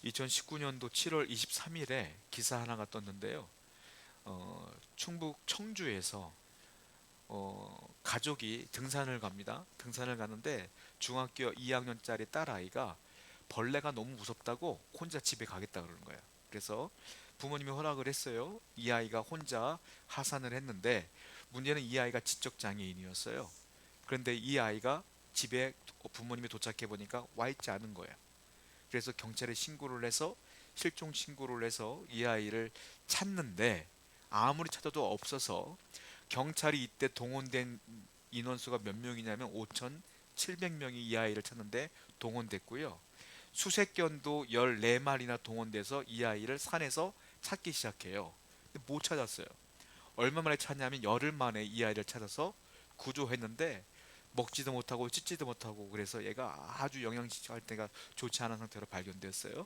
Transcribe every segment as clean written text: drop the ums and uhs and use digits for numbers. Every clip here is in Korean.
2019년도 7월 23일에 기사 하나가 떴는데요. 충북 청주에서 가족이 등산을 갑니다. 등산을 가는데 중학교 2학년짜리 딸아이가 벌레가 너무 무섭다고 혼자 집에 가겠다 그러는 거예요. 그래서 부모님이 허락을 했어요. 이 아이가 혼자 하산을 했는데 문제는 이 아이가 지적 장애인이었어요. 그런데 이 아이가 집에 부모님이 도착해 보니까 와 있지 않은 거예요. 그래서 경찰에 신고를 해서 실종 신고를 해서 이 아이를 찾는데 아무리 찾아도 없어서 경찰이 이때 동원된 인원수가 몇 명이냐면 5,700명이 이 아이를 찾는데 동원됐고요. 수색견도 14마리나 동원돼서 이 아이를 산에서 찾기 시작해요. 근데 못 찾았어요. 얼마 만에 찾냐면 열흘 만에 이 아이를 찾아서 구조했는데 먹지도 못하고 찢지도 못하고 그래서 얘가 아주 영양할 때가 좋지 않은 상태로 발견됐어요.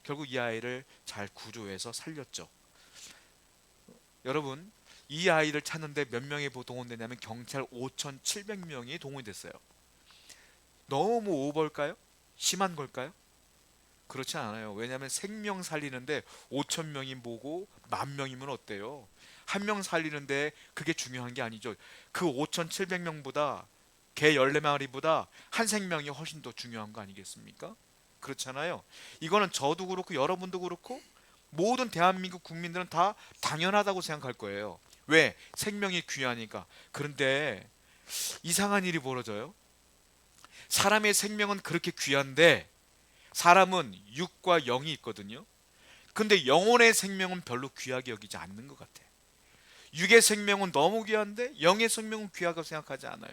결국 이 아이를 잘 구조해서 살렸죠. 여러분, 이 아이를 찾는데 몇 명이 동원되냐면 경찰 5,700명이 동원됐어요. 너무 오버일까요? 심한 걸까요? 그렇지 않아요. 왜냐하면 생명 살리는데 5천 명이 뭐고 만 명이면 어때요? 한 명 살리는데 그게 중요한 게 아니죠. 그 5,700명보다 개 14마리보다 한 생명이 훨씬 더 중요한 거 아니겠습니까? 그렇잖아요. 이거는 저도 그렇고 여러분도 그렇고 모든 대한민국 국민들은 다 당연하다고 생각할 거예요. 왜? 생명이 귀하니까. 그런데 이상한 일이 벌어져요. 사람의 생명은 그렇게 귀한데 사람은 육과 영이 있거든요. 근데 영혼의 생명은 별로 귀하게 여기지 않는 것 같아. 육의 생명은 너무 귀한데 영의 생명은 귀하다고 생각하지 않아요.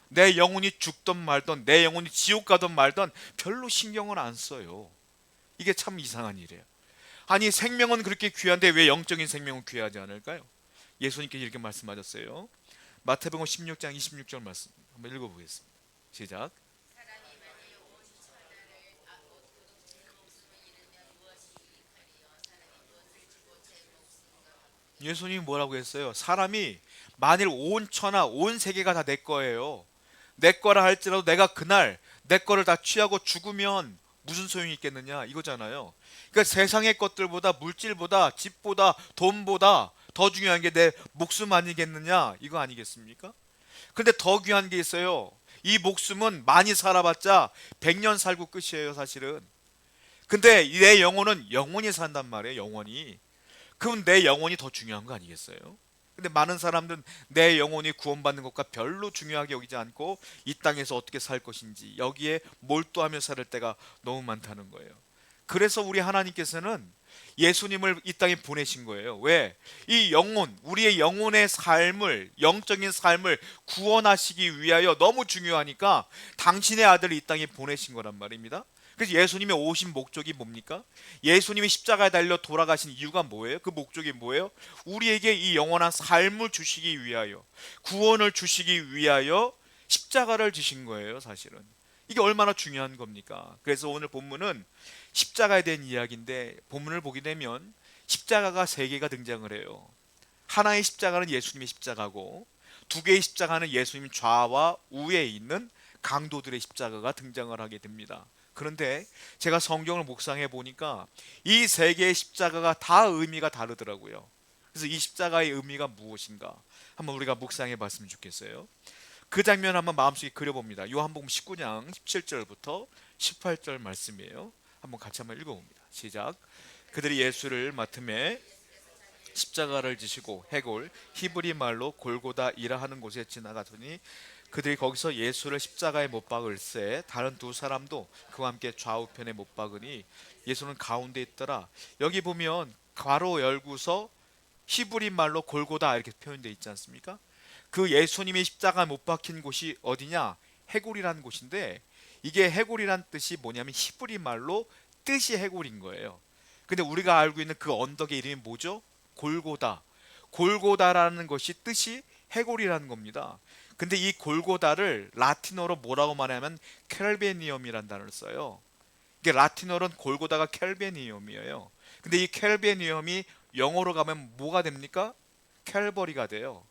내 영혼이 죽던 말던 내 영혼이 지옥 가던 말던 별로 신경을 안 써요. 이게 참 이상한 일이에요. 아니 생명은 그렇게 귀한데 왜 영적인 생명은 귀하지 않을까요? 예수님께서 이렇게 말씀하셨어요. 마태복음 16장 26절 말씀 한번 읽어보겠습니다. 시작. 예수님이 뭐라고 했어요? 사람이 만일 온 천하 온 세계가 다 내 거예요. 내 거라 할지라도 내가 그날 내 거를 다 취하고 죽으면 무슨 소용이 있겠느냐 이거잖아요. 그러니까 세상의 것들보다 물질보다 집보다 돈보다 더 중요한 게 내 목숨 아니겠느냐 이거 아니겠습니까? 근데 더 귀한 게 있어요. 이 목숨은 많이 살아봤자 100년 살고 끝이에요 사실은. 근데 내 영혼은 영원히 산단 말이에요 영원히. 그럼 내 영혼이 더 중요한 거 아니겠어요? 근데 많은 사람들은 내 영혼이 구원받는 것과 별로 중요하게 여기지 않고 이 땅에서 어떻게 살 것인지 여기에 몰두하며 살 때가 너무 많다는 거예요. 그래서 우리 하나님께서는 예수님을 이 땅에 보내신 거예요. 왜? 이 영혼, 우리의 영혼의 삶을, 영적인 삶을 구원하시기 위하여 너무 중요하니까 당신의 아들을 이 땅에 보내신 거란 말입니다. 그래서 예수님이 오신 목적이 뭡니까? 예수님이 십자가에 달려 돌아가신 이유가 뭐예요? 그 목적이 뭐예요? 우리에게 이 영원한 삶을 주시기 위하여, 구원을 주시기 위하여 십자가를 지신 거예요, 사실은. 이게 얼마나 중요한 겁니까? 그래서 오늘 본문은 십자가에 대한 이야기인데 본문을 보게 되면 십자가가 세 개가 등장을 해요. 하나의 십자가는 예수님의 십자가고 두 개의 십자가는 예수님 좌와 우에 있는 강도들의 십자가가 등장을 하게 됩니다. 그런데 제가 성경을 묵상해 보니까 이 세 개의 십자가가 다 의미가 다르더라고요. 그래서 이 십자가의 의미가 무엇인가 한번 우리가 묵상해 봤으면 좋겠어요. 그 장면 한번 마음속에 그려봅니다. 요한복음 19장 17절부터 18절 말씀이에요. 한번 같이 한번 읽어봅니다. 시작. 그들이 예수를 맡음에 십자가를 지시고 해골 히브리 말로 골고다이라 하는 곳에 지나가더니 그들이 거기서 예수를 십자가에 못 박을새 다른 두 사람도 그와 함께 좌우편에 못 박으니 예수는 가운데 있더라. 여기 보면 괄호 열고서 히브리 말로 골고다 이렇게 표현되어 있지 않습니까? 그 예수님이 십자가 못 박힌 곳이 어디냐? 해골이라는 곳인데 이게 해골이란 뜻이 뭐냐면 히브리 말로 뜻이 해골인 거예요. 근데 우리가 알고 있는 그 언덕의 이름이 뭐죠? 골고다. 골고다라는 것이 뜻이 해골이라는 겁니다. 근데 이 골고다를 라틴어로 뭐라고 말하면 켈베니엄이라는 단어를 써요. 이게 라틴어로는 골고다가 켈베니엄이에요. 근데 이 켈베니엄이 영어로 가면 뭐가 됩니까? 캘버리가 돼요.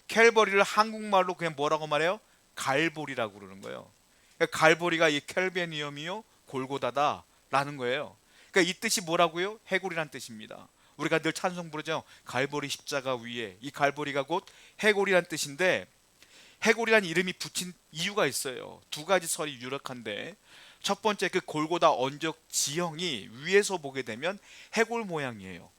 캘버리를 한국말로 그냥 뭐라고 말해요? 갈보리라고 그러는 거예요. 그러니까 갈보리가 이 켈베니엄이요 골고다다라는 거예요. 그러니까 이 뜻이 뭐라고요? 해골이란 뜻입니다. 우리가 늘 찬송 부르죠. 갈보리 십자가 위에. 이 갈보리가 곧 해골이란 뜻인데, 해골이란 이름이 붙인 이유가 있어요. 두 가지 설이 유력한데, 첫 번째, 그 골고다 언덕 지형이 위에서 보게 되면 해골 모양이에요.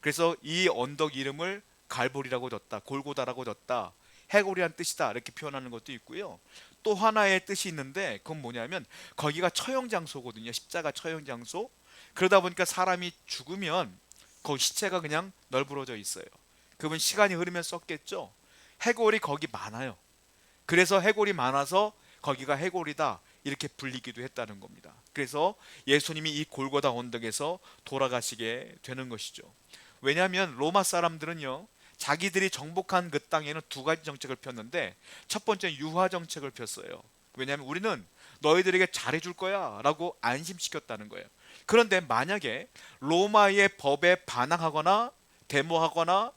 그래서 이 언덕 이름을 갈보리라고 졌다, 골고다라고 졌다, 해골이란 뜻이다, 이렇게 표현하는 것도 있고요. 또 하나의 뜻이 있는데, 그건 뭐냐면 거기가 처형 장소거든요. 십자가 처형 장소. 그러다 보니까 사람이 죽으면 거기 시체가 그냥 널브러져 있어요. 그분 시간이 흐르면 썩겠죠. 해골이 거기 많아요. 그래서 해골이 많아서 거기가 해골이다, 이렇게 불리기도 했다는 겁니다. 그래서 예수님이 이 골고다 언덕에서 돌아가시게 되는 것이죠. 왜냐하면 로마 사람들은요, 자기들이 정복한 그 땅에는 두 가지 정책을 폈는데, 첫 번째는 유화 정책을 폈어요. 왜냐하면 우리는 너희들에게 잘해줄 거야 라고 안심시켰다는 거예요. 그런데 만약에 로마의 법에 반항하거나 데모하거나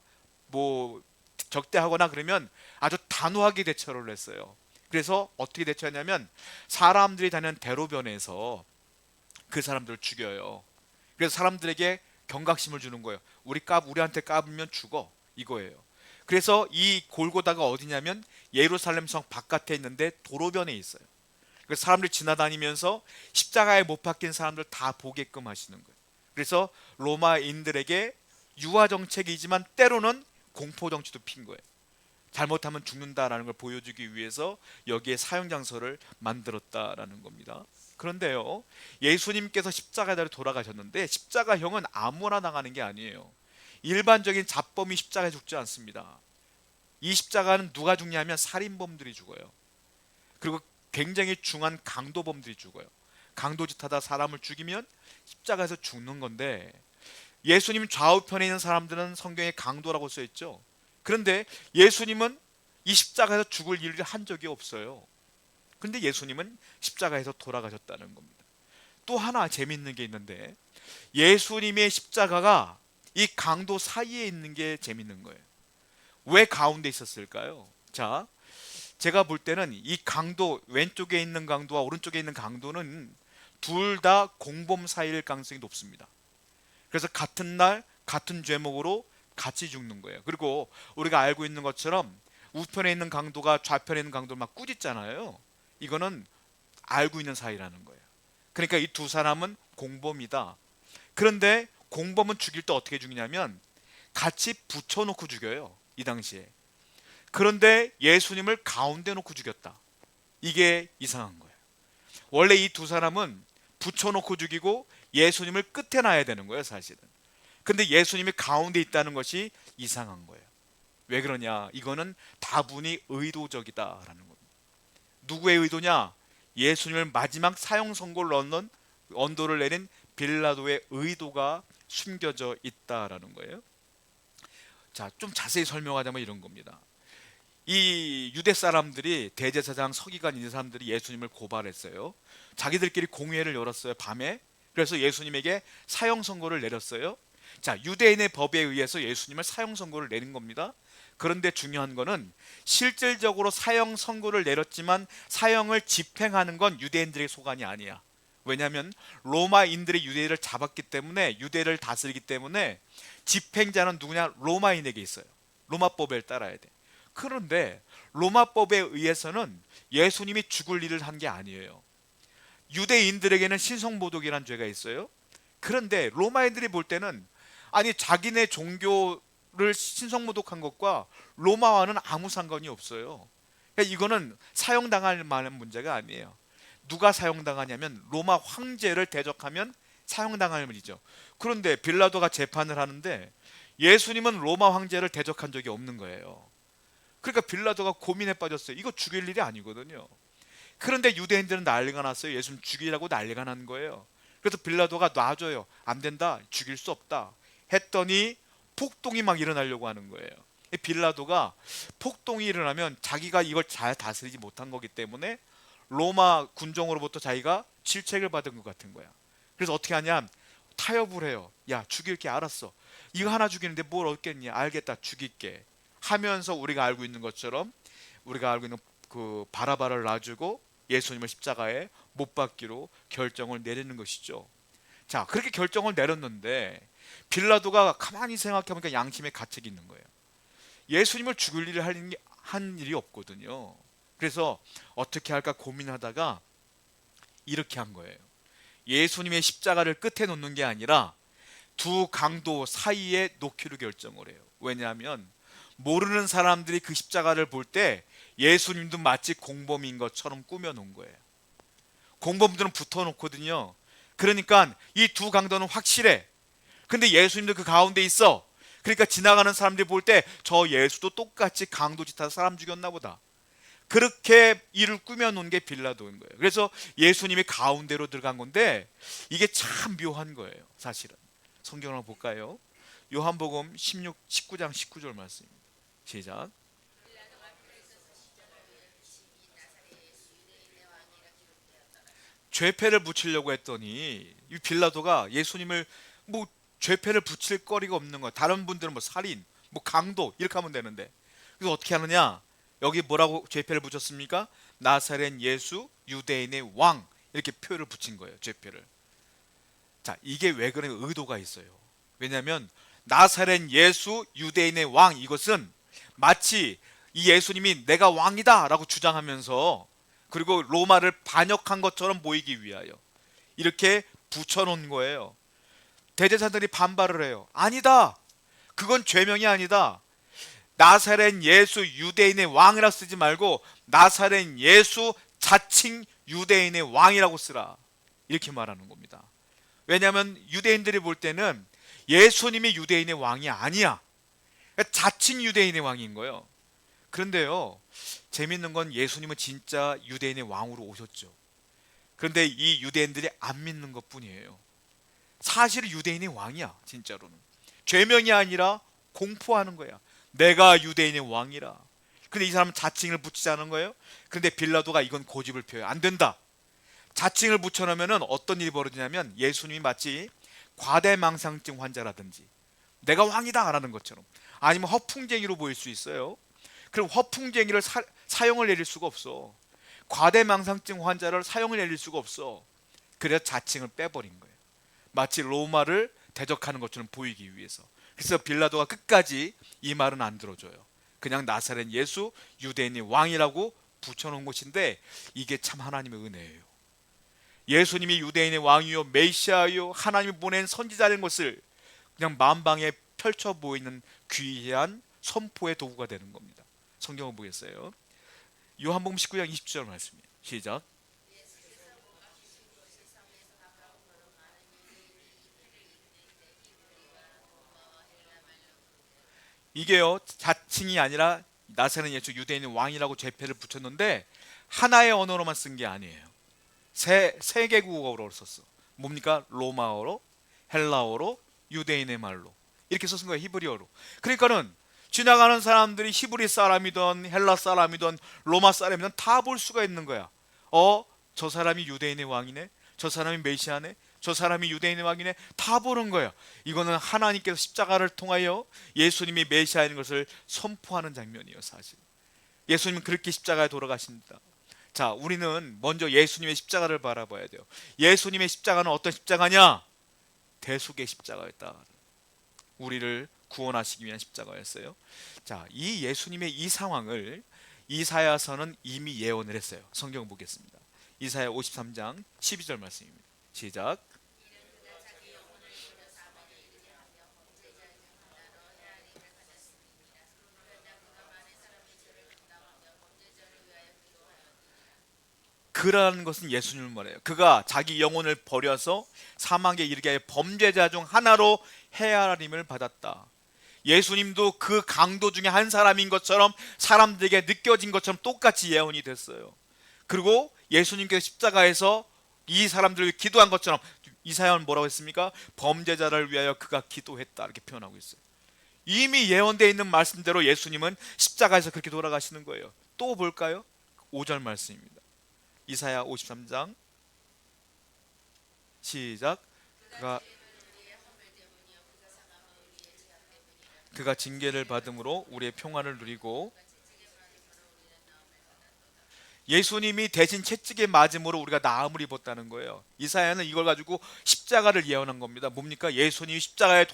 뭐 적대하거나 그러면 아주 단호하게 대처를 했어요. 그래서 어떻게 대처하냐면 사람들이 다니는 대로변에서 그 사람들을 죽여요. 그래서 사람들에게 경각심을 주는 거예요. 우리한테 까불면 죽어, 이거예요. 그래서 이 골고다가 어디냐면 예루살렘 성 바깥에 있는데 도로변에 있어요. 그래서 사람들이 지나다니면서 십자가에 못 박힌 사람들 다 보게끔 하시는 거예요. 그래서 로마인들에게 유화 정책이지만 때로는 공포 정치도 핀 거예요. 잘못하면 죽는다라는 걸 보여주기 위해서 여기에 사형 장소를 만들었다라는 겁니다. 그런데요, 예수님께서 십자가에 돌아가셨는데 십자가형은 아무나 당하는 게 아니에요. 일반적인 잡범이 십자가에 죽지 않습니다. 이 십자가는 누가 죽냐면 살인범들이 죽어요. 그리고 굉장히 중한 강도범들이 죽어요. 강도짓하다 사람을 죽이면 십자가에서 죽는 건데, 예수님 좌우편에 있는 사람들은 성경에 강도라고 써 있죠. 그런데 예수님은 이 십자가에서 죽을 일을 한 적이 없어요. 그런데 예수님은 십자가에서 돌아가셨다는 겁니다. 또 하나 재밌는 게 있는데, 예수님의 십자가가 이 강도 사이에 있는 게 재밌는 거예요. 왜 가운데 있었을까요? 자, 제가 볼 때는 이 강도, 왼쪽에 있는 강도와 오른쪽에 있는 강도는 둘 다 공범 사이일 가능성이 높습니다. 그래서 같은 날 같은 죄목으로 같이 죽는 거예요. 그리고 우리가 알고 있는 것처럼 우편에 있는 강도가 좌편에 있는 강도를 막 꾸짖잖아요. 이거는 알고 있는 사이라는 거예요. 그러니까 이 두 사람은 공범이다. 그런데 공범은 죽일 때 어떻게 죽이냐면 같이 붙여놓고 죽여요, 이 당시에. 그런데 예수님을 가운데 놓고 죽였다. 이게 이상한 거예요. 원래 이 두 사람은 붙여놓고 죽이고 예수님을 끝에 놔야 되는 거예요, 사실은. 근데 예수님이 가운데 있다는 것이 이상한 거예요. 왜 그러냐? 이거는 다분히 의도적이다라는 겁니다. 누구의 의도냐? 예수님을 마지막 사형 선고를 넣는 언도를 내린 빌라도의 의도가 숨겨져 있다라는 거예요. 자, 좀 자세히 설명하자면 이런 겁니다. 이 유대 사람들이, 대제사장, 서기관, 이 사람들이 예수님을 고발했어요. 자기들끼리 공회를 열었어요, 밤에. 그래서 예수님에게 사형 선고를 내렸어요. 자, 유대인의 법에 의해서 예수님을 사형 선고를 내린 겁니다. 그런데 중요한 거는 실질적으로 사형 선고를 내렸지만 사형을 집행하는 건 유대인들의 소관이 아니야. 왜냐하면 로마인들이 유대인을 잡았기 때문에, 유대를 다스리기 때문에 집행자는 누구냐? 로마인에게 있어요. 로마법을 따라야 돼. 그런데 로마법에 의해서는 예수님이 죽을 일을 한 게 아니에요. 유대인들에게는 신성모독이라는 죄가 있어요. 그런데 로마인들이 볼 때는, 아니 자기네 종교를 신성모독한 것과 로마와는 아무 상관이 없어요. 그러니까 이거는 사형당할 만한 문제가 아니에요. 누가 사형당하냐면 로마 황제를 대적하면 사형당할 일이죠. 그런데 빌라도가 재판을 하는데 예수님은 로마 황제를 대적한 적이 없는 거예요. 그러니까 빌라도가 고민에 빠졌어요. 이거 죽일 일이 아니거든요. 그런데 유대인들은 난리가 났어요. 예수님 죽이라고 난리가 난 거예요. 그래서 빌라도가 놔줘요. 안 된다, 죽일 수 없다 했더니 폭동이 막 일어나려고 하는 거예요. 빌라도가 폭동이 일어나면 자기가 이걸 잘 다스리지 못한 거기 때문에 로마 군정으로부터 자기가 질책을 받은 것 같은 거야. 그래서 어떻게 하냐, 타협을 해요. 야, 죽일게, 알았어. 이거 하나 죽이는데 뭘 얻겠냐, 알겠다, 죽일게 하면서 우리가 알고 있는 것처럼, 우리가 알고 있는 그 바라바를 놔주고 예수님을 십자가에 못 박기로 결정을 내리는 것이죠. 자, 그렇게 결정을 내렸는데 빌라도가 가만히 생각해 보니까 양심의 가책이 있는 거예요. 예수님을 죽일 일을 한 일이 없거든요. 그래서 어떻게 할까 고민하다가 이렇게 한 거예요. 예수님의 십자가를 끝에 놓는 게 아니라 두 강도 사이에 놓기로 결정을 해요. 왜냐하면 모르는 사람들이 그 십자가를 볼 때 예수님도 마치 공범인 것처럼 꾸며놓은 거예요. 공범들은 붙어놓거든요. 그러니까 이 두 강도는 확실해. 근데 예수님도 그 가운데 있어. 그러니까 지나가는 사람들이 볼 때 저 예수도 똑같이 강도짓하다 사람 죽였나 보다. 그렇게 일을 꾸며놓은 게 빌라도인 거예요. 그래서 예수님이 가운데로 들어간 건데 이게 참 묘한 거예요. 사실은 성경을 한번 볼까요? 요한복음 19장 19절 말씀입니다. 시작. 죄패를 붙이려고 했더니 이 빌라도가 예수님을 뭐 죄패를 붙일 거리가 없는 거야. 다른 분들은 뭐 살인, 뭐 강도 이렇게 하면 되는데 그래서 어떻게 하느냐? 여기 뭐라고 죄패를 붙였습니까? 나사렛 예수 유대인의 왕 이렇게 표를 붙인 거예요. 죄패를. 자, 이게 왜 그런 의도가 있어요. 왜냐하면 나사렛 예수 유대인의 왕 이것은 마치 이 예수님이 내가 왕이다 라고 주장하면서 그리고 로마를 반역한 것처럼 보이기 위하여 이렇게 붙여놓은 거예요. 대제사장들이 반발을 해요. 아니다. 그건 죄명이 아니다. 나사렛 예수 유대인의 왕이라 쓰지 말고 나사렛 예수 자칭 유대인의 왕이라고 쓰라. 이렇게 말하는 겁니다. 왜냐하면 유대인들이 볼 때는 예수님이 유대인의 왕이 아니야. 자칭 유대인의 왕인 거예요. 그런데요, 재밌는 건 예수님은 진짜 유대인의 왕으로 오셨죠. 그런데 이 유대인들이 안 믿는 것 뿐이에요. 사실 유대인의 왕이야. 진짜로는 죄명이 아니라 공포하는 거야. 내가 유대인의 왕이라. 근데 이 사람은 자칭을 붙이자는 거예요. 그런데 빌라도가 이건 고집을 펴요. 안 된다. 자칭을 붙여놓으면 어떤 일이 벌어지냐면 예수님이 마치 과대망상증 환자라든지 내가 왕이다 라는 것처럼 아니면 허풍쟁이로 보일 수 있어요. 그럼 허풍쟁이를 사형을 내릴 수가 없어. 과대망상증 환자를 사형을 내릴 수가 없어. 그래서 자칭을 빼버린 거예요. 마치 로마를 대적하는 것처럼 보이기 위해서. 그래서 빌라도가 끝까지 이 말은 안 들어줘요. 그냥 나사렛 예수 유대인의 왕이라고 붙여놓은 것인데 이게 참 하나님의 은혜예요. 예수님이 유대인의 왕이요 메시아요 하나님이 보낸 선지자인 것을 그냥 만방에 펼쳐 보이는 귀한 선포의 도구가 되는 겁니다. 성경을 보겠어요. 요한복음 19장 20절 말씀이에요. 시작. 이게요 자칭이 아니라 나사렛 예수 유대인의 왕이라고 죄패를 붙였는데 하나의 언어로만 쓴 게 아니에요. 세 개국어로 썼어. 뭡니까? 로마어로, 헬라어로, 유대인의 말로 이렇게 썼은 거예요. 히브리어로. 그러니까는 지나가는 사람들이 히브리 사람이든 헬라 사람이든 로마 사람이든 다 볼 수가 있는 거야. 저 사람이 유대인의 왕이네. 저 사람이 메시아네. 저 사람이 유대인의 왕이네. 다 보는 거예요. 이거는 하나님께서 십자가를 통하여 예수님이 메시아인 것을 선포하는 장면이에요. 사실 예수님은 그렇게 십자가에 돌아가십니다. 자, 우리는 먼저 예수님의 십자가를 바라봐야 돼요. 예수님의 십자가는 어떤 십자가냐? 대속의 십자가였다. 우리를 구원하시기 위한 십자가였어요. 자, 이 예수님의 이 상황을 이사야서는 이미 예언을 했어요. 성경 보겠습니다. 이사야 53장 12절 말씀입니다. 시작. 그라는 것은 예수님을 말해요. 그가 자기 영혼을 버려서 사망에 이르게 하여 범죄자 중 하나로 헤아림을 받았다. 예수님도 그 강도 중에 한 사람인 것처럼 사람들에게 느껴진 것처럼 똑같이 예언이 됐어요. 그리고 예수님께서 십자가에서 이 사람들을 기도한 것처럼 이사야는 뭐라고 했습니까? 범죄자를 위하여 그가 기도했다 이렇게 표현하고 있어요. 이미 예언되어 있는 말씀대로 예수님은 십자가에서 그렇게 돌아가시는 거예요. 또 볼까요? 5절 말씀입니다. 이사야 53장 시작. 그가 징계를 받음으로 우리의 평안을 누리고 예수님이 대신 채찍에 맞음으로 우리가 나음을 입었다는 거예요. 이사야는 이걸 가지고 십자가를 예언한 겁니다. 뭡니까? 예수님이 십자가에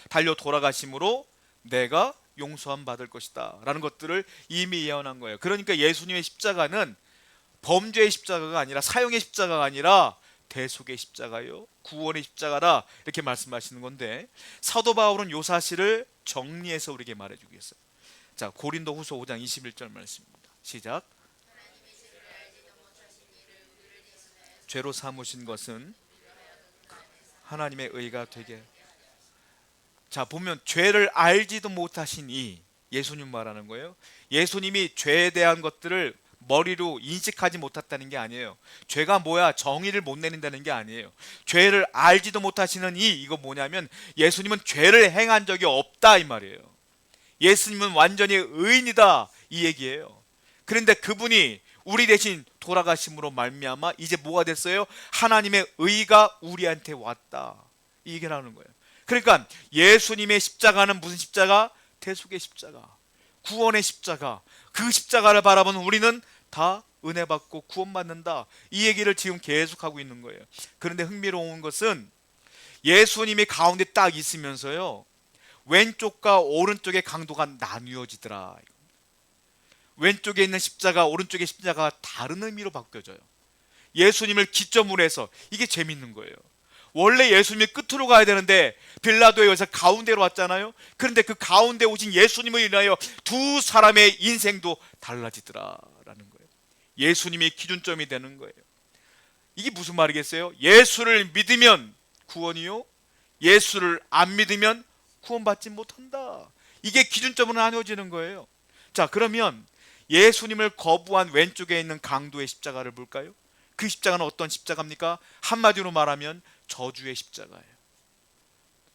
달려 돌아가심으로 내가 용서함 받을 것이다 라는 것들을 이미 예언한 거예요. 그러니까 예수님의 십자가는 범죄의 십자가가 아니라, 사형의 십자가가 아니라 대속의 십자가요, 구원의 십자가라, 이렇게 말씀하시는 건데, 사도 바울은 이 사실을 정리해서 우리에게 말해주겠어요. 자, 고린도후서 5장 21절 말씀입니다. 시작. 죄로 삼으신 것은 하나님의 의가 되게. 자, 보면 죄를 알지도 못하신 이, 예수님 말하는 거예요. 예수님이 죄에 대한 것들을 머리로 인식하지 못했다는 게 아니에요. 죄가 뭐야, 정의를 못 내린다는 게 아니에요. 죄를 알지도 못하시는 이, 이거 뭐냐면 예수님은 죄를 행한 적이 없다 이 말이에요. 예수님은 완전히 의인이다 이 얘기예요. 그런데 그분이 우리 대신 돌아가심으로 말미암아 이제 뭐가 됐어요? 하나님의 의가 우리한테 왔다, 이 얘기를 하는 거예요. 그러니까 예수님의 십자가는 무슨 십자가? 대속의 십자가, 구원의 십자가. 그 십자가를 바라보는 우리는 다 은혜 받고 구원받는다, 이 얘기를 지금 계속하고 있는 거예요. 그런데 흥미로운 것은 예수님이 가운데 딱 있으면서요, 왼쪽과 오른쪽의 강도가 나뉘어지더라. 왼쪽에 있는 십자가, 오른쪽의 십자가가 다른 의미로 바뀌어져요. 예수님을 기점으로 해서. 이게 재밌는 거예요. 원래 예수님이 끝으로 가야 되는데 빌라도에 의해서 가운데로 왔잖아요. 그런데 그 가운데 오신 예수님을 인하여 두 사람의 인생도 달라지더라라는 거예요. 예수님이 기준점이 되는 거예요. 이게 무슨 말이겠어요? 예수를 믿으면 구원이요, 예수를 안 믿으면 구원받지 못한다. 이게 기준점으로 나뉘어지는 거예요. 자, 그러면 예수님을 거부한 왼쪽에 있는 강도의 십자가를 볼까요? 그 십자가는 어떤 십자가입니까? 한마디로 말하면 저주의 십자가예요.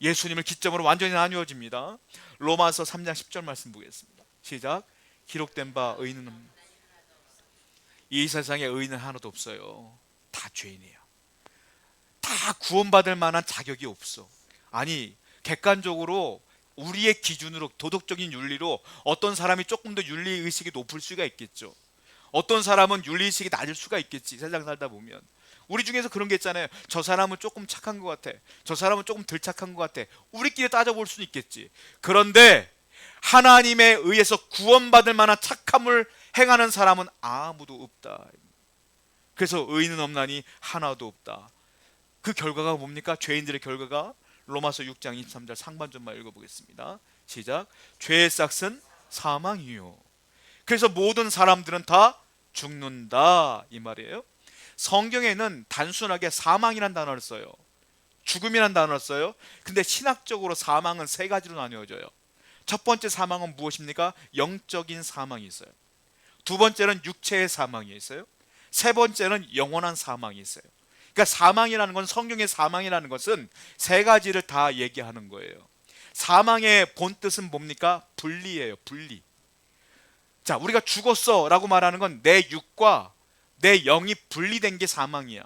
예수님을 기점으로 완전히 나뉘어집니다. 로마서 3장 10절 말씀 보겠습니다. 시작. 기록된 바 의인은, 이 세상에 의인은 하나도 없어요. 다 죄인이에요. 다 구원받을 만한 자격이 없어. 아니, 객관적으로 우리의 기준으로, 도덕적인 윤리로 어떤 사람이 조금 더 윤리의식이 높을 수가 있겠죠. 어떤 사람은 윤리의식이 낮을 수가 있겠지, 세상 살다 보면. 우리 중에서 그런 게 있잖아요. 저 사람은 조금 착한 것 같아, 저 사람은 조금 덜 착한 것 같아. 우리끼리 따져볼 수는 있겠지. 그런데 하나님에 의해서 구원받을 만한 착함을 행하는 사람은 아무도 없다. 그래서 의인은 없나니 하나도 없다. 그 결과가 뭡니까? 죄인들의 결과가 로마서 6장 23절 상반절만 읽어보겠습니다. 시작. 죄의 싹은 사망이요. 그래서 모든 사람들은 다 죽는다 이 말이에요. 성경에는 단순하게 사망이란 단어를 써요, 죽음이란 단어를 써요. 근데 신학적으로 사망은 세 가지로 나뉘어져요. 첫 번째 사망은 무엇입니까? 영적인 사망이 있어요. 두 번째는 육체의 사망이 있어요. 세 번째는 영원한 사망이 있어요. 그러니까 사망이라는 건, 성경의 사망이라는 것은 세 가지를 다 얘기하는 거예요. 사망의 본뜻은 뭡니까? 분리예요, 분리. 자, 우리가 죽었어 라고 말하는 건 내 육과 내 영이 분리된 게 사망이야.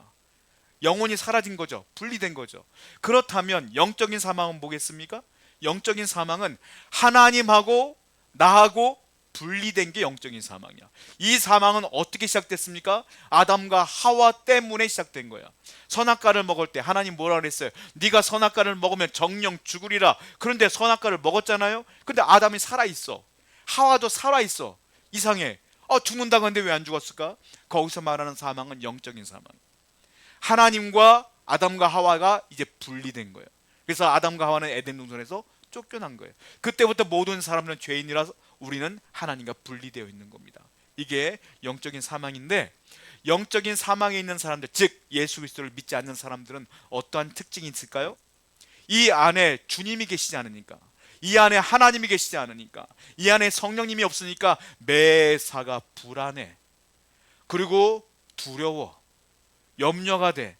영혼이 사라진 거죠, 분리된 거죠. 그렇다면 영적인 사망은 뭐겠습니까? 영적인 사망은 하나님하고 나하고 분리된 게 영적인 사망이야. 이 사망은 어떻게 시작됐습니까? 아담과 하와 때문에 시작된 거야. 선악과를 먹을 때 하나님 뭐라 그랬어요? 네가 선악과를 먹으면 정령 죽으리라. 그런데 선악과를 먹었잖아요. 근데 아담이 살아있어, 하와도 살아있어. 이상해. 죽는다고 하는데 왜 안 죽었을까? 거기서 말하는 사망은 영적인 사망. 하나님과 아담과 하와가 이제 분리된 거예요. 그래서 아담과 하와는 에덴 동산에서 쫓겨난 거예요. 그때부터 모든 사람들은 죄인이라서 우리는 하나님과 분리되어 있는 겁니다. 이게 영적인 사망인데, 영적인 사망에 있는 사람들, 즉 예수 그리스도를 믿지 않는 사람들은 어떠한 특징이 있을까요? 이 안에 주님이 계시지 않으니까, 이 안에 하나님이 계시지 않으니까, 이 안에 성령님이 없으니까 매사가 불안해. 그리고 두려워, 염려가 돼.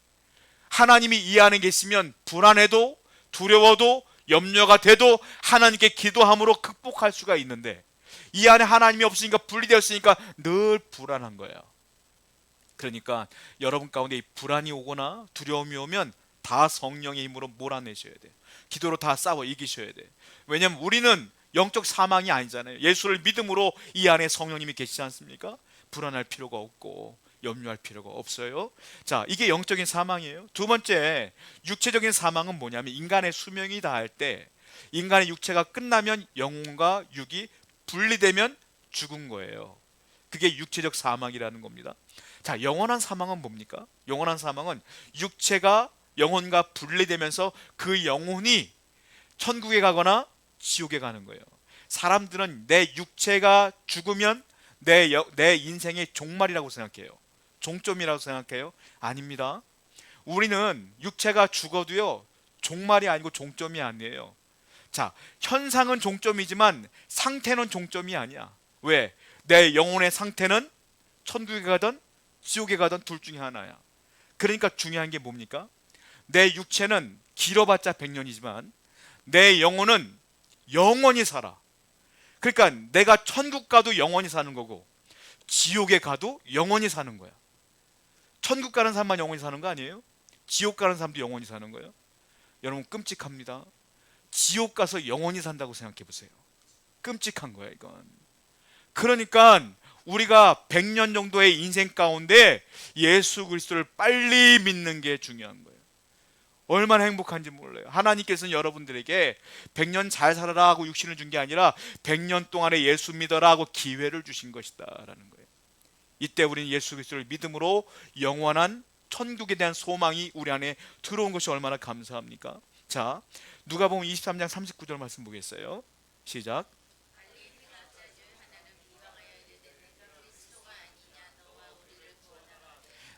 하나님이 이 안에 계시면 불안해도 두려워도 염려가 돼도 하나님께 기도함으로 극복할 수가 있는데, 이 안에 하나님이 없으니까, 분리되었으니까 늘 불안한 거예요. 그러니까 여러분 가운데 이 불안이 오거나 두려움이 오면 다 성령의 힘으로 몰아내셔야 돼요. 기도로 다 싸워 이기셔야 돼요. 왜냐하면 우리는 영적 사망이 아니잖아요. 예수를 믿음으로 이 안에 성령님이 계시지 않습니까? 불안할 필요가 없고 염려할 필요가 없어요. 자, 이게 영적인 사망이에요. 두 번째, 육체적인 사망은 뭐냐면 인간의 수명이 다할 때, 인간의 육체가 끝나면 영혼과 육이 분리되면 죽은 거예요. 그게 육체적 사망이라는 겁니다. 자, 영원한 사망은 뭡니까? 영원한 사망은 육체가 영혼과 분리되면서 그 영혼이 천국에 가거나 지옥에 가는 거예요. 사람들은 내 육체가 죽으면 내 인생의 종말이라고 생각해요. 종점이라고 생각해요? 아닙니다. 우리는 육체가 죽어도요, 종말이 아니고 종점이 아니에요. 자, 현상은 종점이지만 상태는 종점이 아니야. 왜? 내 영혼의 상태는 천국에 가든 지옥에 가든 둘 중에 하나야. 그러니까 중요한 게 뭡니까? 내 육체는 길어봤자 100년이지만 내 영혼은 영원히 살아. 그러니까 내가 천국 가도 영원히 사는 거고 지옥에 가도 영원히 사는 거야. 천국 가는 사람만 영원히 사는 거 아니에요? 지옥 가는 사람도 영원히 사는 거예요. 여러분, 끔찍합니다. 지옥 가서 영원히 산다고 생각해 보세요. 끔찍한 거야, 이건. 그러니까 우리가 100년 정도의 인생 가운데 예수 그리스도를 빨리 믿는 게 중요한 거예요. 얼마나 행복한지 몰라요. 하나님께서는 여러분들에게 100년 잘 살아라 하고 육신을 준 게 아니라 100년 동안에 예수 믿어라 하고 기회를 주신 것이다 라는 거예요. 이때 우리는 예수 그리스도를 믿음으로 영원한 천국에 대한 소망이 우리 안에 들어온 것이 얼마나 감사합니까? 자, 누가복음 23장 39절 말씀 보겠어요. 시작.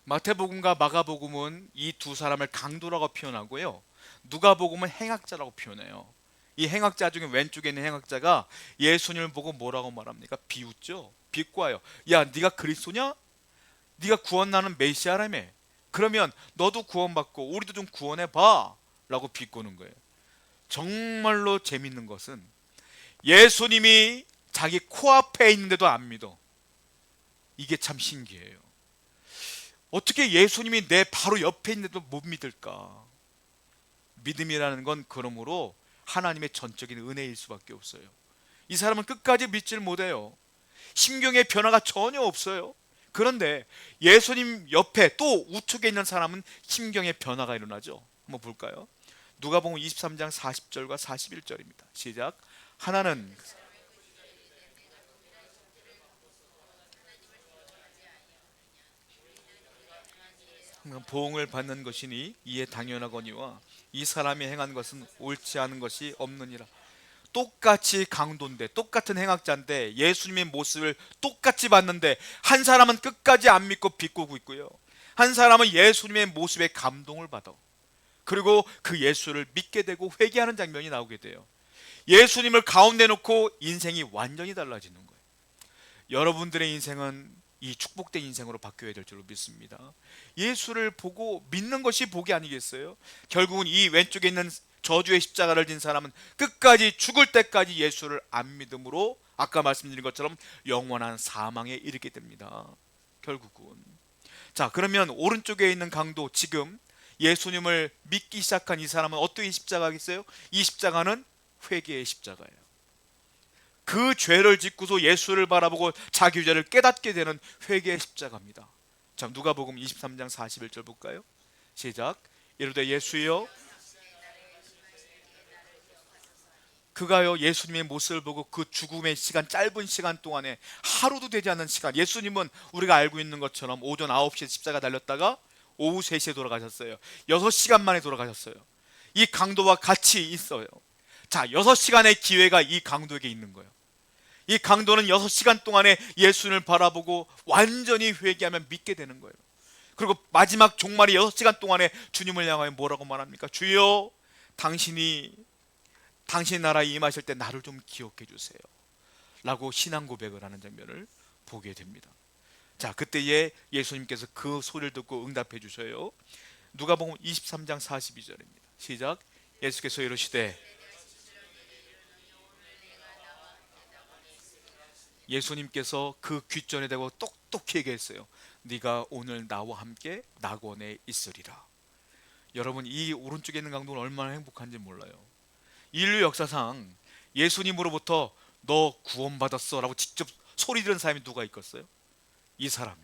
마태복음과 마가복음은 이 두 사람을 강도라고 표현하고요, 누가복음은 행악자라고 표현해요. 이 행악자 중에 왼쪽에 있는 행악자가 예수님을 보고 뭐라고 말합니까? 비웃죠. 비꼬아요. 야, 네가 그리스도냐? 네가 구원하는 메시아라며. 그러면 너도 구원받고 우리도 좀 구원해봐 라고 비꼬는 거예요. 정말로 재밌는 것은 예수님이 자기 코앞에 있는데도 안 믿어. 이게 참 신기해요. 어떻게 예수님이 내 바로 옆에 있는데도 못 믿을까? 믿음이라는 건 그러므로 하나님의 전적인 은혜일 수밖에 없어요. 이 사람은 끝까지 믿질 못해요. 심경의 변화가 전혀 없어요. 그런데 예수님 옆에 또 우측에 있는 사람은 심경의 변화가 일어나죠. 한번 볼까요? 누가복음 23장 40절과 41절입니다. 시작. 하나는 보응을 받는 것이니 이에 당연하거니와 이 사람이 행한 것은 옳지 않은 것이 없느니라. 똑같이 강도인데, 똑같은 행악자인데, 예수님의 모습을 똑같이 봤는데 한 사람은 끝까지 안 믿고 비꼬고 있고요, 한 사람은 예수님의 모습에 감동을 받아 그리고 그 예수를 믿게 되고 회개하는 장면이 나오게 돼요. 예수님을 가운데 놓고 인생이 완전히 달라지는 거예요. 여러분들의 인생은 이 축복된 인생으로 바뀌어야 될 줄로 믿습니다. 예수를 보고 믿는 것이 복이 아니겠어요? 결국은 이 왼쪽에 있는 저주의 십자가를 진 사람은 끝까지 죽을 때까지 예수를 안 믿음으로 아까 말씀드린 것처럼 영원한 사망에 이르게 됩니다. 결국은. 자, 그러면 오른쪽에 있는 강도, 지금 예수님을 믿기 시작한 이 사람은 어떤 십자가겠어요? 이 십자가는 회개의 십자가예요. 그 죄를 짓고서 예수를 바라보고 자기 죄를 깨닫게 되는 회개의 십자가입니다. 자, 누가복음 23장 41절 볼까요? 시작. 이르되 예수여, 그가요 예수님의 모습을 보고 그 죽음의 시간, 짧은 시간 동안에 하루도 되지 않는 시간, 예수님은 우리가 알고 있는 것처럼 오전 9시에 십자가 달렸다가 오후 3시에 돌아가셨어요. 6시간 만에 돌아가셨어요. 이 강도와 같이 있어요. 자, 6시간의 기회가 이 강도에게 있는 거예요. 이 강도는 6시간 동안에 예수님을 바라보고 완전히 회개하면 믿게 되는 거예요. 그리고 마지막 종말이 6시간 동안에 주님을 향하여 뭐라고 말합니까? 주여, 당신 나라에 임하실 때 나를 좀 기억해 주세요 라고 신앙 고백을 하는 장면을 보게 됩니다. 자, 그때에 예수님께서 그 소리를 듣고 응답해 주셔요. 누가복음 23장 42절입니다. 시작. 예수께서 이르시되, 예수님께서 그 귓전에 대고 똑똑히 얘기했어요. 네가 오늘 나와 함께 낙원에 있으리라. 여러분, 이 오른쪽에 있는 강도는 얼마나 행복한지 몰라요. 인류 역사상 예수님으로부터 너 구원받았어 라고 직접 소리 지른 사람이 누가 있겠어요? 이 사람이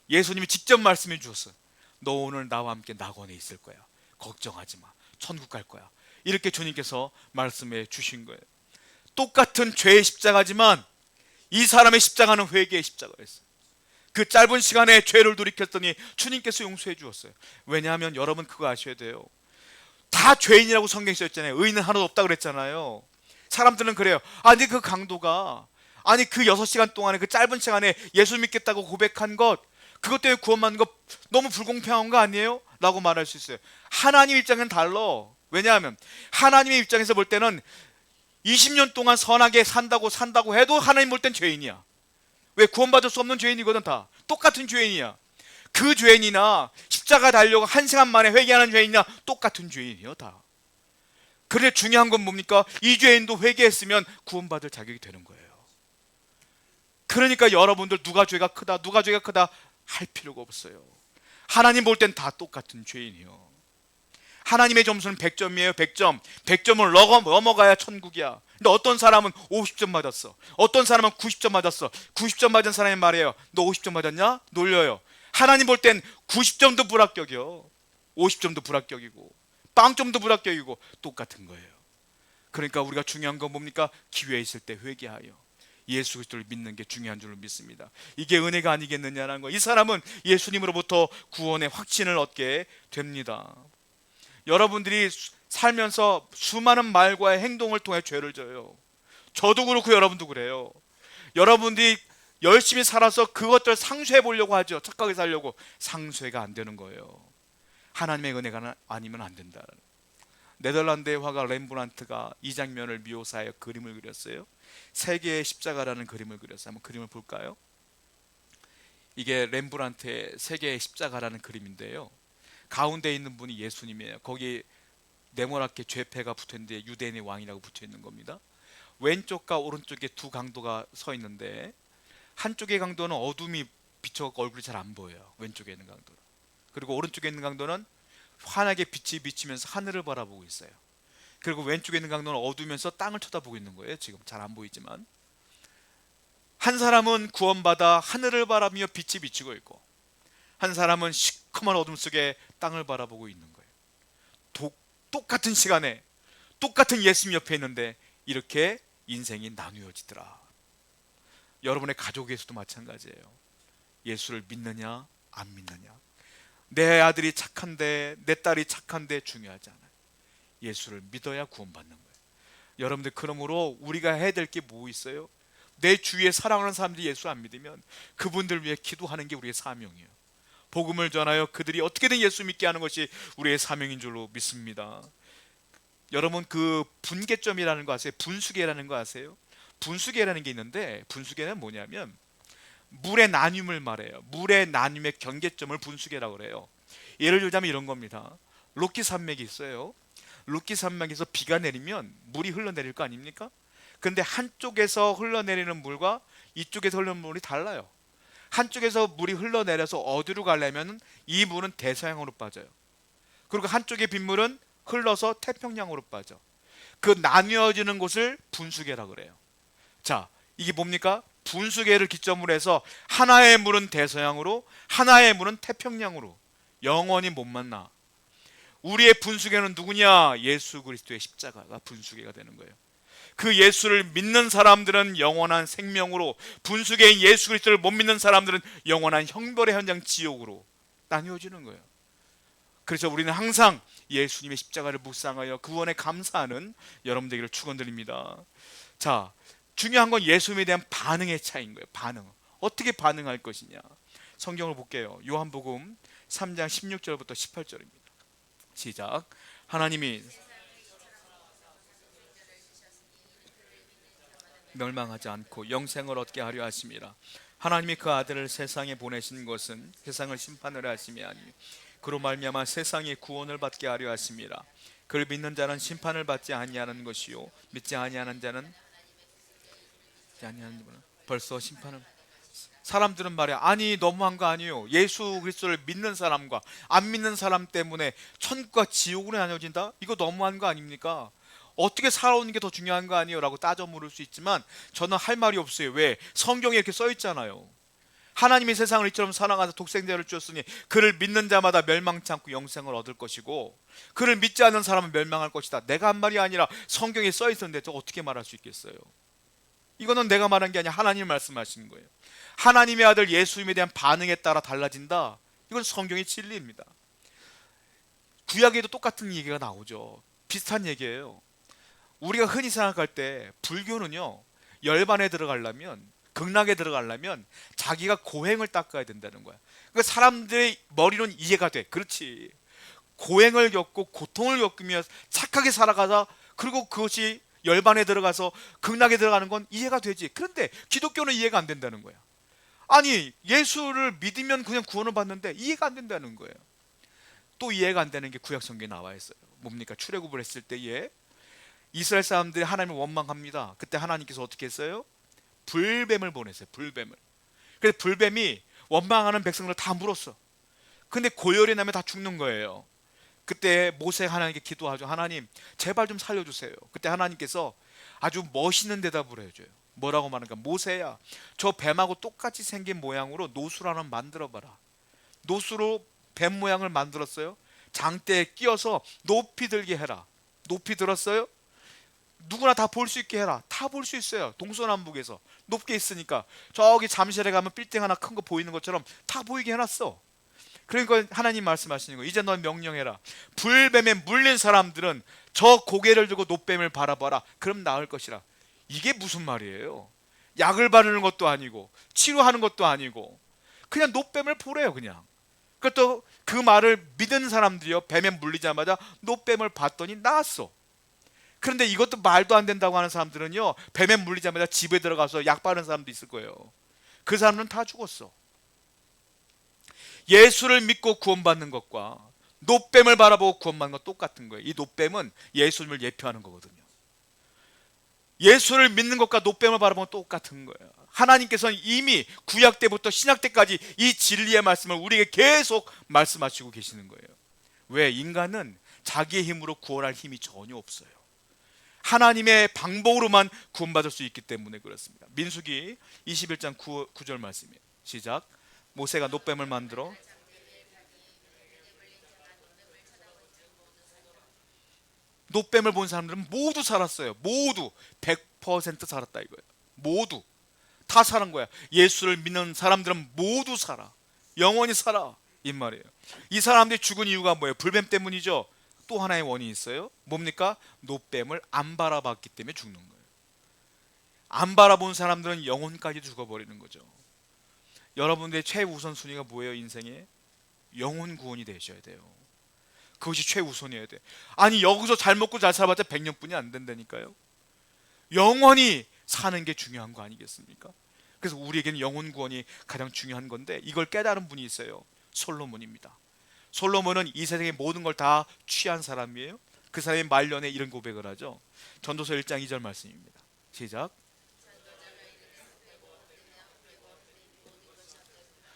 예수님이 직접 말씀해 주셨어요. 너 오늘 나와 함께 낙원에 있을 거야. 걱정하지 마. 천국 갈 거야. 이렇게 주님께서 말씀해 주신 거예요. 똑같은 죄의 십자가지만 이 사람의 십자가는 회개의 십자가였어요. 그 짧은 시간에 죄를 돌이켰더니 주님께서 용서해 주었어요. 왜냐하면 여러분 그거 아셔야 돼요. 다 죄인이라고 성경에 써있잖아요. 의인은 하나도 없다 그랬잖아요. 사람들은 그래요. 아니 그 강도가 아니 그 6시간 동안에 그 짧은 시간에 예수 믿겠다고 고백한 것 그것 때문에 구원받는 거 너무 불공평한 거 아니에요? 라고 말할 수 있어요. 하나님 입장은 달라. 왜냐하면 하나님의 입장에서 볼 때는 20년 동안 선하게 산다고 해도 하나님 볼 땐 죄인이야. 왜? 구원받을 수 없는 죄인이거든. 다 똑같은 죄인이야. 그 죄인이나 십자가 달려고 1시간 만에 회개하는 죄인이나 똑같은 죄인이요 다. 그런데 중요한 건 뭡니까? 이 죄인도 회개했으면 구원받을 자격이 되는 거예요. 그러니까 여러분들 누가 죄가 크다 할 필요가 없어요. 하나님 볼 땐 다 똑같은 죄인이요. 하나님의 점수는 100점이에요. 100점. 100점을 넘어가야 천국이야. 근데 어떤 사람은 50점 맞았어. 어떤 사람은 90점 맞았어. 90점 맞은 사람이 말해요. 너 50점 맞았냐? 놀려요. 하나님 볼 땐 90점도 불합격이요. 50점도 불합격이고 빵점도 불합격이고 똑같은 거예요. 그러니까 우리가 중요한 건 뭡니까? 기회 있을 때 회개하여 예수 그리스도를 믿는 게 중요한 줄로 믿습니다. 이게 은혜가 아니겠느냐는 거. 이 사람은 예수님으로부터 구원의 확신을 얻게 됩니다. 여러분들이 살면서 수많은 말과 행동을 통해 죄를 져요. 저도 그렇고 여러분도 그래요. 여러분들이 열심히 살아서 그것들 상쇄해 보려고 하죠. 착하게 살려고. 상쇄가 안 되는 거예요. 하나님의 은혜가 아니면 안 된다. 네덜란드의 화가 렘브란트가 이 장면을 묘사하여 그림을 그렸어요. 세계의 십자가라는 그림을 그렸어요. 한번 그림을 볼까요? 이게 렘브란트의 세계의 십자가라는 그림인데요. 가운데 있는 분이 예수님이에요. 거기 네모나게 죄패가 붙어있는데 유대인의 왕이라고 붙어있는 겁니다. 왼쪽과 오른쪽에 두 강도가 서 있는데 한쪽의 강도는 어둠이 비춰서 얼굴이 잘 안 보여요. 왼쪽에 있는 강도는. 그리고 오른쪽에 있는 강도는 환하게 빛이 비치면서 하늘을 바라보고 있어요. 그리고 왼쪽에 있는 강도는 어두면서 땅을 쳐다보고 있는 거예요. 지금 잘 안 보이지만 한 사람은 구원받아 하늘을 바라보며 빛이 비치고 있고 한 사람은 시커먼 어둠 속에 땅을 바라보고 있는 거예요. 똑같은 시간에 똑같은 예수님 옆에 있는데 이렇게 인생이 나누어지더라. 여러분의 가족에서도 마찬가지예요. 예수를 믿느냐 안 믿느냐. 내 아들이 착한데 내 딸이 착한데 중요하지 않아요. 예수를 믿어야 구원받는 거예요. 여러분들 그러므로 우리가 해야 될 게 뭐 있어요? 내 주위에 사랑하는 사람들이 예수 안 믿으면 그분들 위해 기도하는 게 우리의 사명이에요. 복음을 전하여 그들이 어떻게든 예수 믿게 하는 것이 우리의 사명인 줄로 믿습니다. 여러분 그 분계점이라는 거 아세요? 분수계라는 거 아세요? 분수계라는 게 있는데 분수계는 뭐냐면 물의 나뉨을 말해요. 물의 나뉨의 경계점을 분수계라고 그래요. 예를 들자면 이런 겁니다. 로키 산맥이 있어요. 로키 산맥에서 비가 내리면 물이 흘러내릴 거 아닙니까? 근데 한쪽에서 흘러내리는 물과 이쪽에서 흘러내리는 물이 달라요. 한쪽에서 물이 흘러내려서 어디로 가려면 이 물은 대서양으로 빠져요. 그리고 한쪽의 빗물은 흘러서 태평양으로 빠져. 그 나뉘어지는 곳을 분수계라고 그래요. 자, 이게 뭡니까? 분수계를 기점으로 해서 하나의 물은 대서양으로 하나의 물은 태평양으로 영원히 못 만나. 우리의 분수계는 누구냐? 예수 그리스도의 십자가가 분수계가 되는 거예요. 그 예수를 믿는 사람들은 영원한 생명으로, 분수계인 예수 그리스도를 못 믿는 사람들은 영원한 형벌의 현장 지옥으로 나뉘어지는 거예요. 그래서 우리는 항상 예수님의 십자가를 묵상하여 구원에 감사하는 여러분 되기를 축원드립니다. 자, 중요한 건 예수님에 대한 반응의 차이인 거예요. 반응. 어떻게 반응할 것이냐. 성경을 볼게요. 요한복음 3장 16절부터 18절입니다. 시작. 하나님이 멸망하지 않고 영생을 얻게 하려 하심이라. 하나님이 그 아들을 세상에 보내신 것은 세상을 심판을 하심이 아니요 그로 말미암아 세상이 구원을 받게 하려 하심이라. 그를 믿는 자는 심판을 받지 아니하는 것이요 믿지 아니하는 자는 벌써 심판을. 사람들은 말이야, 아니 너무한 거 아니에요. 예수 그리스도를 믿는 사람과 안 믿는 사람 때문에 천국과 지옥으로 나눠진다? 이거 너무한 거 아닙니까? 어떻게 살아오는 게 더 중요한 거 아니에요? 라고 따져 물을 수 있지만 저는 할 말이 없어요. 왜? 성경에 이렇게 써 있잖아요. 하나님이 세상을 이처럼 사랑하사 독생자를 주었으니 그를 믿는 자마다 멸망치 않고 영생을 얻을 것이고 그를 믿지 않는 사람은 멸망할 것이다. 내가 한 말이 아니라 성경에 써 있었는데 저 어떻게 말할 수 있겠어요? 이거는 내가 말한 게 아니라 하나님이 말씀하시는 거예요. 하나님의 아들 예수님에 대한 반응에 따라 달라진다. 이건 성경의 진리입니다. 구약에도 똑같은 얘기가 나오죠. 비슷한 얘기예요. 우리가 흔히 생각할 때 불교는요, 열반에 들어가려면, 극락에 들어가려면 자기가 고행을 닦아야 된다는 거야. 그러니까 사람들의 머리는 이해가 돼. 그렇지. 고행을 겪고 고통을 겪으며 착하게 살아가다, 그리고 그것이 열반에 들어가서 극락에 들어가는 건 이해가 되지. 그런데 기독교는 이해가 안 된다는 거야. 아니, 예수를 믿으면 그냥 구원을 받는데 이해가 안 된다는 거예요. 또 이해가 안 되는 게 구약 성경에 나와 있어요. 뭡니까? 출애굽을 했을 때에 이스라엘 사람들이 하나님을 원망합니다. 그때 하나님께서 어떻게 했어요? 불뱀을 보냈어요. 불뱀을. 그래서 불뱀이 원망하는 백성들 다 물었어. 근데 고열이 나면 다 죽는 거예요. 그때 모세가 하나님께 기도하죠. 하나님 제발 좀 살려주세요. 그때 하나님께서 아주 멋있는 대답을 해줘요. 뭐라고 말하는가? 모세야, 저 뱀하고 똑같이 생긴 모양으로 노수를 하나 만들어봐라. 노수로 뱀 모양을 만들었어요. 장대에 끼워서 높이 들게 해라. 높이 들었어요? 누구나 다 볼 수 있게 해라. 다 볼 수 있어요. 동서남북에서 높게 있으니까 저기 잠실에 가면 빌딩 하나 큰 거 보이는 것처럼 다 보이게 해놨어. 그러니까 하나님 말씀하시는 거예요. 이제 넌 명령해라. 불뱀에 물린 사람들은 저 고개를 들고 노뱀을 바라봐라. 그럼 나을 것이라. 이게 무슨 말이에요? 약을 바르는 것도 아니고 치료하는 것도 아니고 그냥 노뱀을 보래요. 그냥. 그것도 그 말을 믿은 사람들이요, 뱀에 물리자마자 노뱀을 봤더니 나았어. 그런데 이것도 말도 안 된다고 하는 사람들은요, 뱀에 물리자마자 집에 들어가서 약 바르는 사람도 있을 거예요. 그 사람은 다 죽었어. 예수를 믿고 구원받는 것과 노뱀을 바라보고 구원받는 건 똑같은 거예요. 이 노뱀은 예수님을 예표하는 거거든요. 예수를 믿는 것과 노뱀을 바라보면 똑같은 거예요. 하나님께서는 이미 구약 때부터 신약 때까지 이 진리의 말씀을 우리에게 계속 말씀하시고 계시는 거예요. 왜? 인간은 자기의 힘으로 구원할 힘이 전혀 없어요. 하나님의 방법으로만 구원받을 수 있기 때문에 그렇습니다. 민수기 21장 9절 말씀이에요. 시작. 모세가 노뱀을 만들어 노뱀을 본 사람들은 모두 살았어요. 모두 100% 살았다 이거예요. 모두 다 사는 거야. 예수를 믿는 사람들은 모두 살아. 영원히 살아 이 말이에요. 이 사람들이 죽은 이유가 뭐예요? 불뱀 때문이죠. 또 하나의 원인이 있어요. 뭡니까? 노뱀을 안 바라봤기 때문에 죽는 거예요. 안 바라본 사람들은 영혼까지 죽어버리는 거죠. 여러분들의 최우선순위가 뭐예요? 인생에 영혼 구원이 되셔야 돼요. 그것이 최우선이어야 돼. 아니 여기서 잘 먹고 잘 살아봤자 100년뿐이 안 된다니까요. 영원히 사는 게 중요한 거 아니겠습니까? 그래서 우리에게는 영혼 구원이 가장 중요한 건데 이걸 깨달은 분이 있어요. 솔로몬입니다. 솔로몬은 이 세상의 모든 걸 다 취한 사람이에요. 그 사람의 말년에 이런 고백을 하죠. 전도서 1장 2절 말씀입니다. 시작.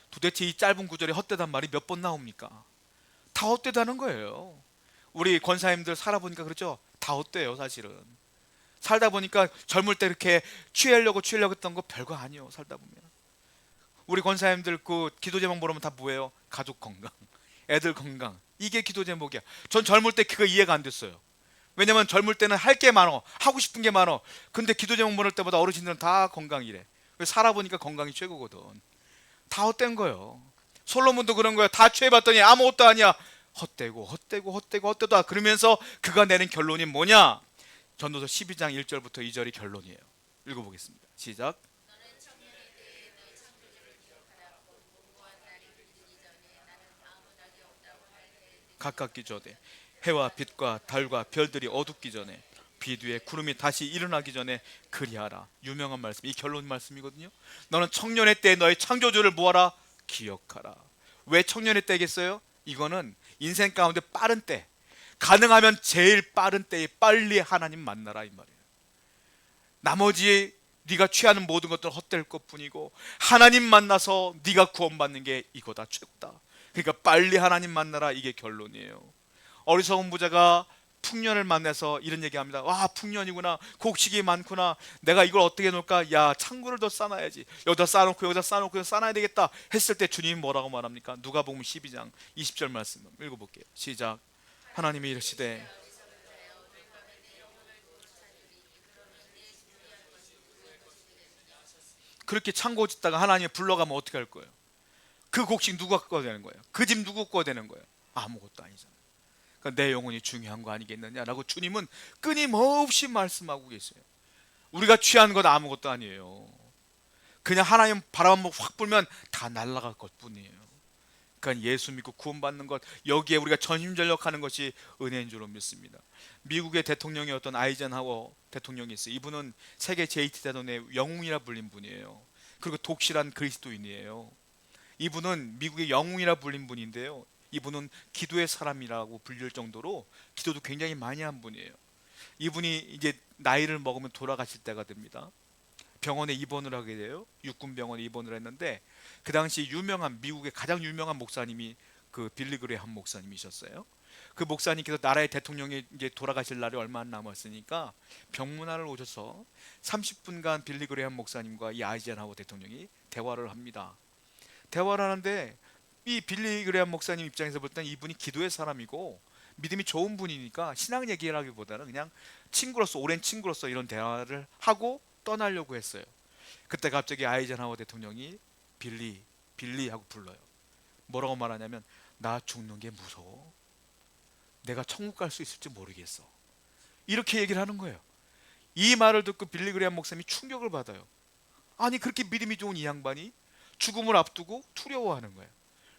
도대체 이 짧은 구절에 헛되단 말이 몇 번 나옵니까? 다 헛되다는 거예요. 우리 권사님들 살아보니까 그렇죠? 다 헛돼요 사실은. 살다 보니까 젊을 때 이렇게 취하려고 했던 거 별거 아니에요. 살다 보면 우리 권사님들 그 기도 제목 보면 다 뭐예요? 가족 건강, 애들 건강, 이게 기도 제목이야. 전 젊을 때 그거 이해가 안 됐어요. 왜냐면 젊을 때는 할 게 많어, 하고 싶은 게 많어. 근데 기도 제목 보낼 때마다 어르신들은 다 건강이래. 살아보니까 건강이 최고거든. 다 헛된 거예요. 솔로몬도 그런 거예요. 다 취해봤더니 아무것도 아니야. 헛되고 그러면서 그가 내는 결론이 뭐냐? 전도서 12장 1절부터 2절이 결론이에요. 읽어보겠습니다. 시작. 가깝기 전에 해와 빛과 달과 별들이 어둡기 전에 빛 위에 구름이 다시 일어나기 전에 그리하라. 유명한 말씀, 이 결론 말씀이거든요. 너는 청년의 때에 너의 창조주를 모아라. 기억하라. 왜 청년의 때겠어요? 이거는 인생 가운데 빠른 때, 가능하면 제일 빠른 때에 빨리 하나님 만나라 이 말이에요. 나머지 네가 취하는 모든 것들은 헛될 것뿐이고 하나님 만나서 네가 구원받는 게 이거다, 최고다. 그러니까 빨리 하나님 만나라, 이게 결론이에요. 어리석은 부자가 풍년을 만나서 이런 얘기합니다. 와, 풍년이구나, 곡식이 많구나, 내가 이걸 어떻게 놓을까, 야, 창고를 더 쌓아놔야지, 여기다 쌓아놓고 여기다 쌓아놓고 여기다 쌓아놔야 되겠다 했을 때 주님이 뭐라고 말합니까? 누가복음 12장 20절 말씀 읽어볼게요. 시작. 하나님이 이르시되, 그렇게 창고 짓다가 하나님이 불러가면 어떻게 할 거예요? 그 곡식 누가 꺼야 되는 거예요? 그 집 누구 꺼야 되는 거예요? 아무것도 아니잖아요. 그러니까 내 영혼이 중요한 거 아니겠느냐라고 주님은 끊임없이 말씀하고 계세요. 우리가 취한 것 아무것도 아니에요. 그냥 하나님 바람 한번 확 불면 다 날아갈 것 뿐이에요. 그러니까 예수 믿고 구원받는 것, 여기에 우리가 전심전력하는 것이 은혜인 줄로 믿습니다. 미국의 대통령이 어떤 아이젠하워 대통령이 있어요. 이분은 세계 제2대단원의 영웅이라 불린 분이에요. 그리고 독실한 그리스도인이에요. 이분은 미국의 영웅이라 불린 분인데요, 이분은 기도의 사람이라고 불릴 정도로 기도도 굉장히 많이 한 분이에요. 이분이 이제 나이를 먹으면 돌아가실 때가 됩니다. 병원에 입원을 하게 돼요. 육군병원에 입원을 했는데, 그 당시 유명한, 미국의 가장 유명한 목사님이 그 빌리 그레이엄 목사님이셨어요. 그 목사님께서 나라의 대통령이 이제 돌아가실 날이 얼마 안 남았으니까 병문안을 오셔서 30분간 빌리 그레이엄 목사님과 이 아이젠하워 대통령이 대화를 합니다. 대화를 하는데 이 빌리 그레이엄 목사님 입장에서 볼 때는 이분이 기도의 사람이고 믿음이 좋은 분이니까 신앙 얘기라기보다는 그냥 친구로서, 오랜 친구로서 이런 대화를 하고 떠나려고 했어요. 그때 갑자기 아이젠하워 대통령이 빌리, 빌리 하고 불러요. 뭐라고 말하냐면, 나 죽는 게 무서워. 내가 천국 갈 수 있을지 모르겠어. 이렇게 얘기를 하는 거예요. 이 말을 듣고 빌리 그레이엄 목사님이 충격을 받아요. 아니, 그렇게 믿음이 좋은 이 양반이 죽음을 앞두고 두려워하는 거예요.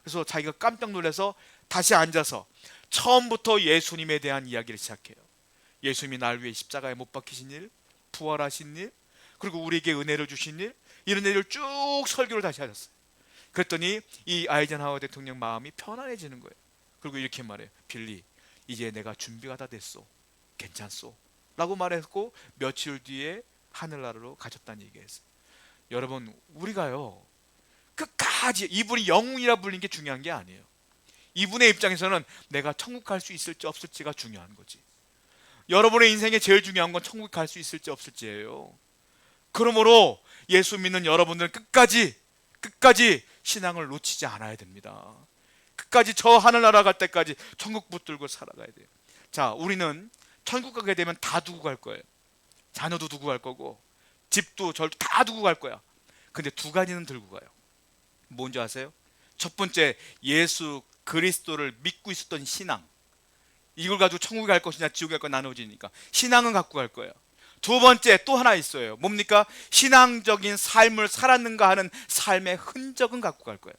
그래서 자기가 깜짝 놀라서 다시 앉아서 처음부터 예수님에 대한 이야기를 시작해요. 예수님이 날 위해 십자가에 못 박히신 일, 부활하신 일, 그리고 우리에게 은혜를 주신 일, 이런 일을 쭉 설교를 다시 하셨어요. 그랬더니 이 아이젠하워 대통령 마음이 편안해지는 거예요. 그리고 이렇게 말해요. 빌리, 이제 내가 준비가 다 됐소. 괜찮소? 라고 말했고, 며칠 뒤에 하늘나라로 가셨다는 얘기했어요. 여러분, 우리가요, 끝까지 이분이 영웅이라 불린 게 중요한 게 아니에요. 이분의 입장에서는 내가 천국 갈 수 있을지 없을지가 중요한 거지. 여러분의 인생에 제일 중요한 건 천국 갈 수 있을지 없을지예요. 그러므로 예수 믿는 여러분들은 끝까지 신앙을 놓치지 않아야 됩니다. 끝까지 저 하늘나라 갈 때까지 천국 붙들고 살아가야 돼요. 자, 우리는 천국 가게 되면 다 두고 갈 거예요. 자녀도 두고 갈 거고, 집도 절도 다 두고 갈 거야. 근데 두 가지는 들고 가요. 뭔지 아세요? 첫 번째, 예수 그리스도를 믿고 있었던 신앙. 이걸 가지고 천국에 갈 것이냐 지옥에 갈 것이냐 나눠지니까 신앙은 갖고 갈 거예요. 두 번째, 또 하나 있어요. 뭡니까? 신앙적인 삶을 살았는가 하는 삶의 흔적은 갖고 갈 거예요.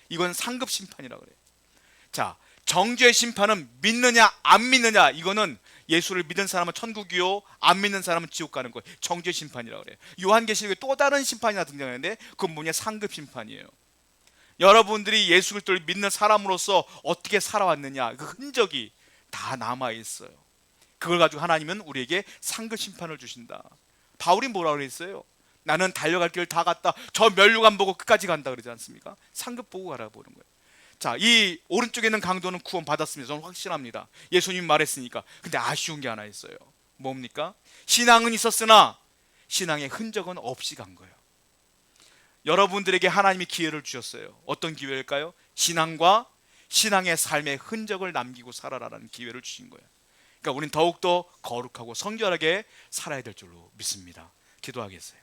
이건 상급 심판이라고 그래요. 자, 정죄의 심판은 믿느냐 안 믿느냐, 이거는 예수를 믿은 사람은 천국이요, 안 믿는 사람은 지옥 가는 거예요. 정죄 심판이라고 그래요. 요한계시록에 또 다른 심판이 등장하는데, 그건 뭐냐? 상급 심판이에요. 여러분들이 예수 그리스도를 믿는 사람으로서 어떻게 살아왔느냐, 그 흔적이 다 남아 있어요. 그걸 가지고 하나님은 우리에게 상급 심판을 주신다. 바울이 뭐라고 그랬어요? 나는 달려갈 길 다 갔다, 저 면류관 보고 끝까지 간다 그러지 않습니까? 상급 보고 가라 보는 거예요. 자, 이 오른쪽에 있는 강도는 구원 받았습니다. 저는 확실합니다. 예수님 말했으니까. 근데 아쉬운 게 하나 있어요. 뭡니까? 신앙은 있었으나 신앙의 흔적은 없이 간 거예요. 여러분들에게 하나님이 기회를 주셨어요. 어떤 기회일까요? 신앙과 신앙의 삶의 흔적을 남기고 살아라라는 기회를 주신 거예요. 그러니까 우린 더욱더 거룩하고 성결하게 살아야 될 줄로 믿습니다. 기도하겠어요.